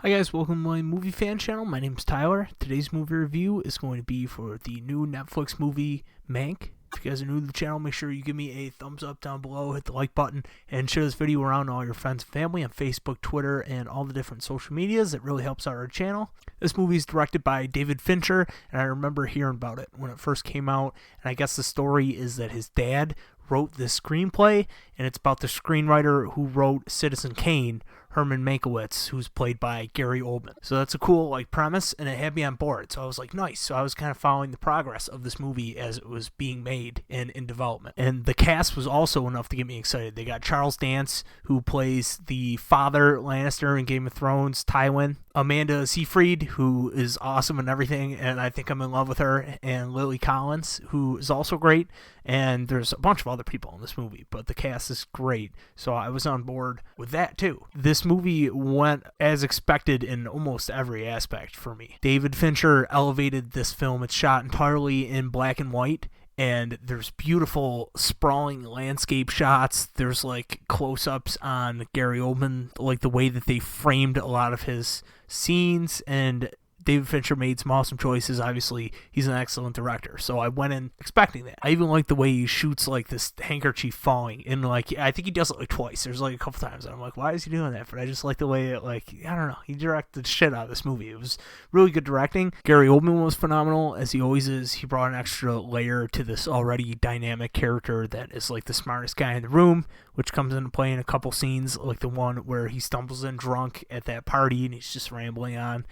Hi guys, welcome to my movie fan channel. My name is Tyler. Today's movie review is going to be for the new Netflix movie Mank. If you guys are new to the channel, make sure you give me a thumbs up down below, hit the like button, and share this video around to all your friends and family on Facebook, Twitter, and all the different social medias. It really helps out our channel. This movie is directed by David Fincher, and I remember hearing about it when it first came out, and I guess the story is that his dad wrote this screenplay, and it's about the screenwriter who wrote Citizen Kane, Herman Mankiewicz, who's played by Gary Oldman. So that's a cool premise, and it had me on board. So I was like, nice. So I was kind of following the progress of this movie as it was being made and in development. And the cast was also enough to get me excited. They got Charles Dance, who plays the father Lannister in Game of Thrones, Tywin. Amanda Seyfried, who is awesome and everything, and I think I'm in love with her, and Lily Collins, who is also great, and there's a bunch of other people in this movie, but the cast is great, so I was on board with that too. This movie went as expected in almost every aspect for me. David Fincher elevated this film. It's shot entirely in black and white, and there's beautiful sprawling landscape shots. There's close-ups on Gary Oldman, the way that they framed a lot of his scenes, and David Fincher made some awesome choices. Obviously, he's an excellent director, so I went in expecting that. I even like the way he shoots this handkerchief falling, and I think he does it twice. There's a couple times, and I'm like, why is he doing that? But I just like the way it, I don't know, he directed the shit out of this movie. It was really good directing. Gary Oldman was phenomenal, as he always is. He brought an extra layer to this already dynamic character that is the smartest guy in the room, which comes into play in a couple scenes, like the one where he stumbles in drunk at that party and he's just rambling on.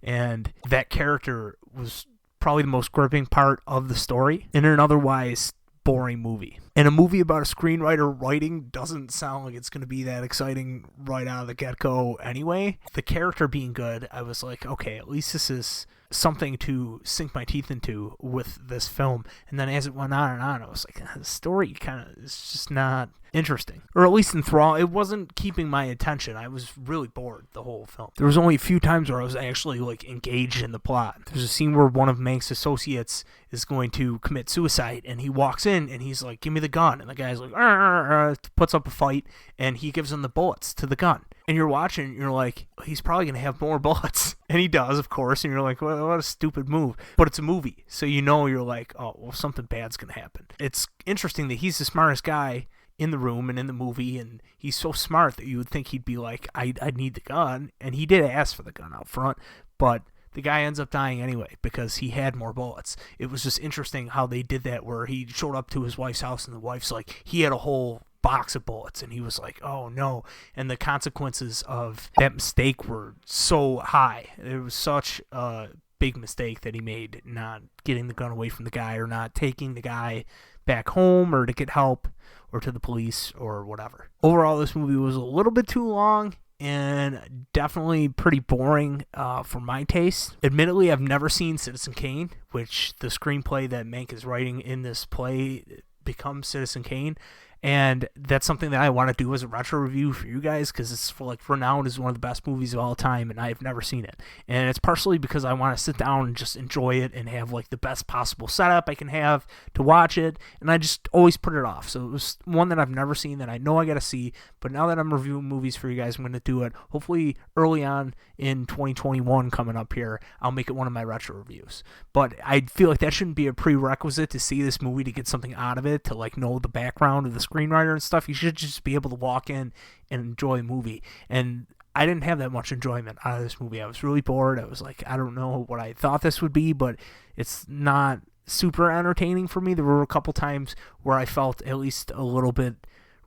And that character was probably the most gripping part of the story in an otherwise boring movie. And a movie about a screenwriter writing doesn't sound like it's going to be that exciting right out of the get-go anyway. The character being good, I was like, okay, at least this is something to sink my teeth into with this film. And then as it went on and on, I was like, the story kind of is just not interesting, or at least enthralling. It wasn't keeping my attention. I was really bored the whole film. There was only a few times where I was actually engaged in the plot. There's a scene where one of Mank's associates is going to commit suicide, and he walks in and he's like, give me the gun, and the guy's like, puts up a fight, and he gives him the bullets to the gun. And you're watching, and you're like, he's probably going to have more bullets. And he does, of course. And you're like, well, what a stupid move. But it's a movie. So you're like, oh, well, something bad's going to happen. It's interesting that he's the smartest guy in the room and in the movie. And he's so smart that you would think he'd be like, I need the gun. And he did ask for the gun out front. But the guy ends up dying anyway because he had more bullets. It was just interesting how they did that, where he showed up to his wife's house and the wife's like, he had a whole box of bullets, and he was like, oh no. And the consequences of that mistake were so high. It was such a big mistake that he made, not getting the gun away from the guy, or not taking the guy back home or to get help or to the police or whatever. Overall, this movie was a little bit too long and definitely pretty boring for my taste. Admittedly, I've never seen Citizen Kane, which the screenplay that Mank is writing in this play becomes Citizen Kane. And that's something that I want to do as a retro review for you guys, because it's renowned as one of the best movies of all time, and I've never seen it. And it's partially because I want to sit down and just enjoy it and have the best possible setup I can have to watch it, and I just always put it off. So it was one that I've never seen that I know I got to see, but now that I'm reviewing movies for you guys, I'm going to do it hopefully early on in 2021 coming up here. I'll make it one of my retro reviews. But I feel like that shouldn't be a prerequisite to see this movie to get something out of it, to know the background of the screenwriter and stuff. You should just be able to walk in and enjoy a movie. And I didn't have that much enjoyment out of this movie. I was really bored. I was like, I don't know what I thought this would be, but it's not super entertaining for me. There were a couple times where I felt at least a little bit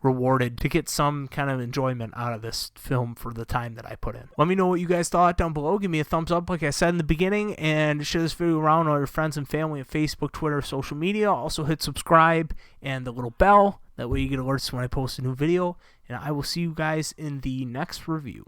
rewarded to get some kind of enjoyment out of this film for the time that I put in. Let me know what you guys thought down below. Give me a thumbs up like I said in the beginning, and share this video around all your friends and family on Facebook, Twitter, social media. Also hit subscribe and the little bell. That way you get alerts when I post a new video, and I will see you guys in the next review.